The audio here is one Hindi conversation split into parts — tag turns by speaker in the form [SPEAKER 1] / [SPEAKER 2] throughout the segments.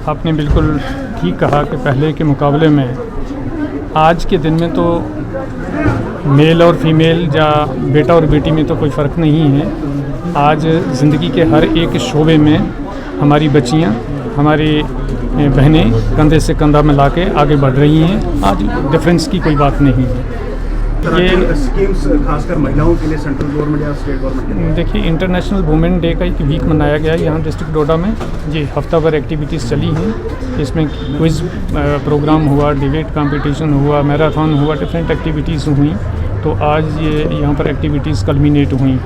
[SPEAKER 1] आपने बिल्कुल ठीक कहा कि पहले के मुकाबले में आज के दिन में तो मेल और फीमेल या बेटा और बेटी में तो कोई फ़र्क नहीं है। आज ज़िंदगी के हर एक शोबे में हमारी बच्चियाँ, हमारी बहनें कंधे से कंधा मिला के आगे बढ़ रही हैं। आज डिफरेंस की कोई बात नहीं है।
[SPEAKER 2] ये स्कीम्स खासकर महिलाओं के लिए सेंट्रल गवर्नमेंट या स्टेट गवर्नमेंट,
[SPEAKER 1] देखिए, इंटरनेशनल वुमेन डे का एक वीक मनाया गया है यहाँ डिस्ट्रिक्ट डोडा में। ये हफ्ता भर एक्टिविटीज़ चली हैं। इसमें क्विज़ प्रोग्राम हुआ, डिबेट कंपटीशन हुआ, मैराथन हुआ, डिफरेंट एक्टिविटीज़ हुई। तो आज ये यहाँ पर एक्टिविटीज़ कल्मिनेट हुई।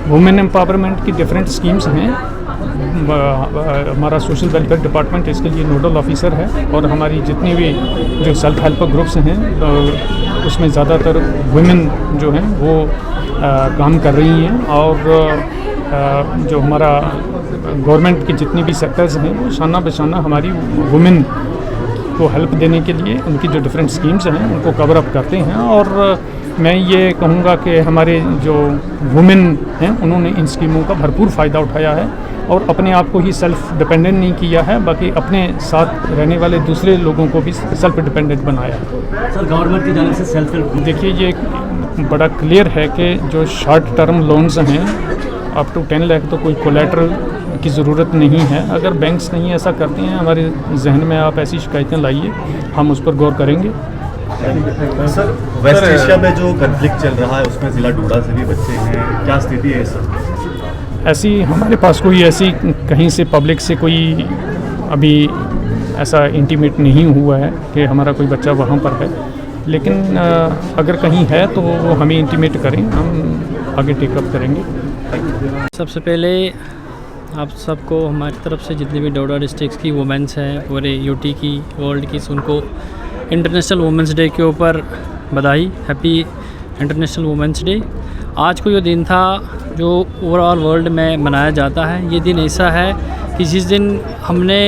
[SPEAKER 1] वुमेन एम्पावरमेंट की डिफरेंट स्कीम्स हैं। हमारा सोशल वेलफेयर डिपार्टमेंट इसके लिए नोडल ऑफिसर है और हमारी जितनी भी जो सेल्फ हेल्प ग्रुप्स हैं उसमें ज़्यादातर वुमेन जो हैं वो काम कर रही हैं। और जो हमारा गवर्नमेंट के जितनी भी सेक्टर्स हैं वो शाना बशाना हमारी वुमेन को हेल्प देने के लिए उनकी जो डिफरेंट स्कीम्स हैं उनको कवर अप करते हैं। और मैं ये कहूँगा कि हमारे जो वुमेन हैं उन्होंने इन स्कीमों का भरपूर फ़ायदा उठाया है और अपने आप को ही सेल्फ डिपेंडेंट नहीं किया है, बाकी अपने साथ रहने वाले दूसरे लोगों को भी सेल्फ डिपेंडेंट बनाया है।
[SPEAKER 3] सर, गवर्नमेंट की जानिब से सेल्फ हेल्प,
[SPEAKER 1] देखिए, ये बड़ा क्लियर है कि जो शॉर्ट टर्म लोन्स हैं अप टू 10 लाख तो कोई कोलेटरल की ज़रूरत नहीं है। अगर बैंक्स नहीं ऐसा करते हैं, हमारे जहन में आप ऐसी शिकायतें लाइए, हम उस पर गौर करेंगे।
[SPEAKER 2] सर, वेस्ट एशिया में जो कन्फ्लिक्ट चल रहा है उसमें ज़िला डोडा से भी बच्चे हैं, क्या स्थिति है सर?
[SPEAKER 1] ऐसी हमारे पास कोई ऐसी कहीं से पब्लिक से कोई अभी ऐसा इंटीमेट नहीं हुआ है कि हमारा कोई बच्चा वहाँ पर है, लेकिन अगर कहीं है तो वो हमें इंटीमेट करें, हम आगे टेकअप करेंगे।
[SPEAKER 4] सबसे पहले आप सबको हमारी तरफ से जितने भी डोडा डिस्ट्रिक्ट की वुमेंस हैं, पूरे यूटी की, वर्ल्ड की, उनको इंटरनेशनल वुमेंस डे के ऊपर बधाई। Happy international women's day. आज को ये दिन था जो ओवरऑल वर्ल्ड में मनाया जाता है। ये दिन ऐसा है कि जिस दिन हमने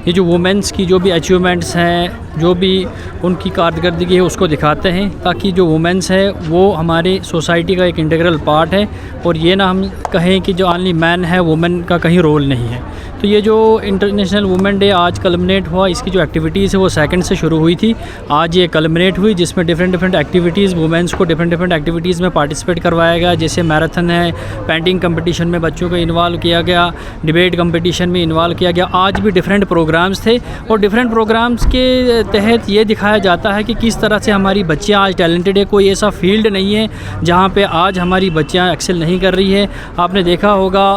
[SPEAKER 4] ये जो वुमेंस की जो भी अचीवमेंट्स हैं, जो भी उनकी कारकर्दगी है उसको दिखाते हैं, ताकि जो वुमेंस है वो हमारी सोसाइटी का एक इंटीग्रल पार्ट है और ये ना हम कहें कि जो ओनली मैन है, वुमेन का कहीं रोल नहीं है। तो ये जो इंटरनेशनल वुमेन डे आज कल्मिनेट हुआ, इसकी जो एक्टिविटीज़ है वो 2 से शुरू हुई थी, आज ये कल्मिनेट हुई, जिसमें डिफरेंट एक्टिविटीज़ वुमेंस को डिफरेंट एक्टिविटीज़ में पार्टिसिपेट करवाया गया। जैसे मैराथन है, पेंटिंग कंपटीशन में बच्चों को इन्वॉल्व किया गया, डिबेट कंपटीशन में इन्वॉल्व किया गया। आज भी डिफरेंट प्रोग्राम्स थे और डिफरेंट प्रोग्राम्स के तहत ये दिखाया जाता है कि किस तरह से हमारी बच्चियाँ आज टैलेंटेड है। कोई ऐसा फील्ड नहीं है जहाँ पे आज हमारी बच्चियाँ एक्सेल नहीं कर रही है। आपने देखा होगा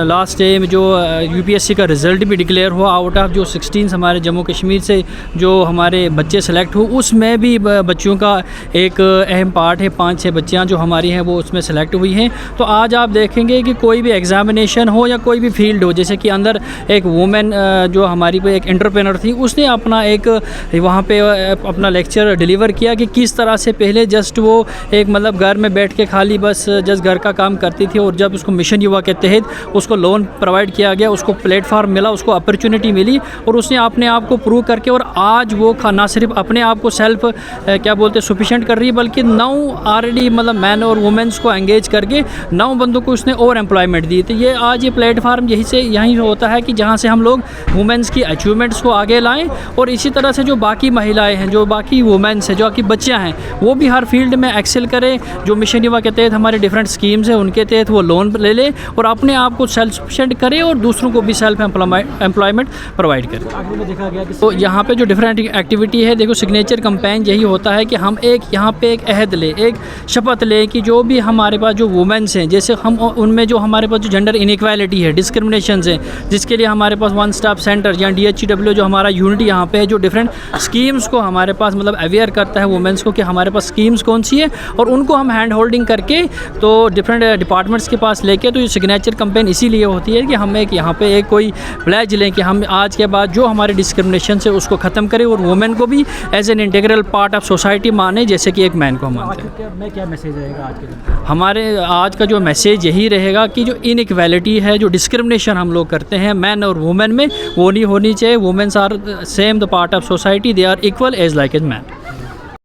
[SPEAKER 4] लास्ट डे में जो यूपीएससी का रिज़ल्ट भी डिक्लेयर हुआ, आउट ऑफ जो 16 हमारे जम्मू कश्मीर से जो हमारे बच्चे सेलेक्ट हुए, उसमें भी बच्चों का एक अहम पार्ट है। 5-6 बच्चियाँ जो हमारी हैं वो उसमें सेलेक्ट हुई हैं। तो आज आप देखेंगे कि कोई भी एग्ज़ामिनेशन हो या कोई भी फील्ड हो, जैसे कि अंदर एक वुमेन जो हमारी एक एंटरप्रेन्योर थी, उसने अपना एक वहाँ पे अपना लेक्चर डिलीवर किया कि किस तरह से पहले जस्ट वो एक मतलब घर में बैठ के खाली बस जस्ट घर का काम करती थी, और जब उसको मिशन युवा के तहत उसको लोन प्रोवाइड किया गया, उसको प्लेटफॉर्म मिला, उसको अपॉर्चुनिटी मिली और उसने अपने आप को प्रूव करके, और आज वो ना सिर्फ अपने आप को सेल्फ क्या बोलते हैं सफिशिएंट कर रही है, बल्कि 9 ऑलरेडी मतलब मैन और वुमेन्स को एंगेज करके 9 बंदों को उसने और एम्प्लॉयमेंट दी। तो ये आज ये प्लेटफार्म यहीं होता है कि जहाँ से हम लोग वुमेन्स की अचीवमेंट्स को आगे लाएँ, और इसी तरह से जो बाकी महिलाएँ हैं, जो बाकी वुमेन्स हैं, जो बाकी बच्चियाँ हैं, वो भी हर फील्ड में एक्सेल करें। जो मिशन युवा के तहत हमारे डिफरेंट स्कीम्स हैं उनके तहत वो लोन ले ले और अपने आप को सेल्फ सफिशिएंट करें और दूसरों को भी सेल्फ एम्प्लॉयमेंट प्रोवाइड करें। तो यहाँ पे जो डिफरेंट एक्टिविटी है, देखो सिग्नेचर कैंपेन यही होता है कि हम यहाँ पे एक अहद ले, एक शपथ ले कि जो भी हमारे पास जो वुमेन्स हैं, जैसे हम उनमें जो हमारे पास जो जेंडर इनइक्वालिटी है, डिस्क्रिमिनेशन है, जिसके लिए हमारे पास 1 स्टॉप सेंटर या DHEW जो हमारा यूनिट यहाँ पे है, जो डिफरेंट स्कीम्स को हमारे पास मतलब अवेयर करता है वुमेन्स को कि हमारे पास स्कीम्स कौन सी है, और उनको हम हैंड होल्डिंग करके तो डिफरेंट डिपार्टमेंट्स के पास लेके, तो ये सिग्नेचर कैंपेन इसीलिए होती है कि हम एक यहाँ पे एक कोई प्लेज लें कि हम आज के बाद जो हमारे डिस्क्रिमिनेशन से उसको ख़त्म करें और वुमेन को भी as an integral part of society माने, जैसे कि एक मैन को मानते हैं।
[SPEAKER 3] क्या मैसेज रहेगा आज के दिन?
[SPEAKER 4] हमारे आज का जो मैसेज यही रहेगा कि जो इनइक्वालिटी है, जो डिस्क्रिमिनेशन हम लोग करते हैं मैन और वुमेन में, वो नहीं होनी चाहिए। Womens are same the part of society, they are equal as like as man.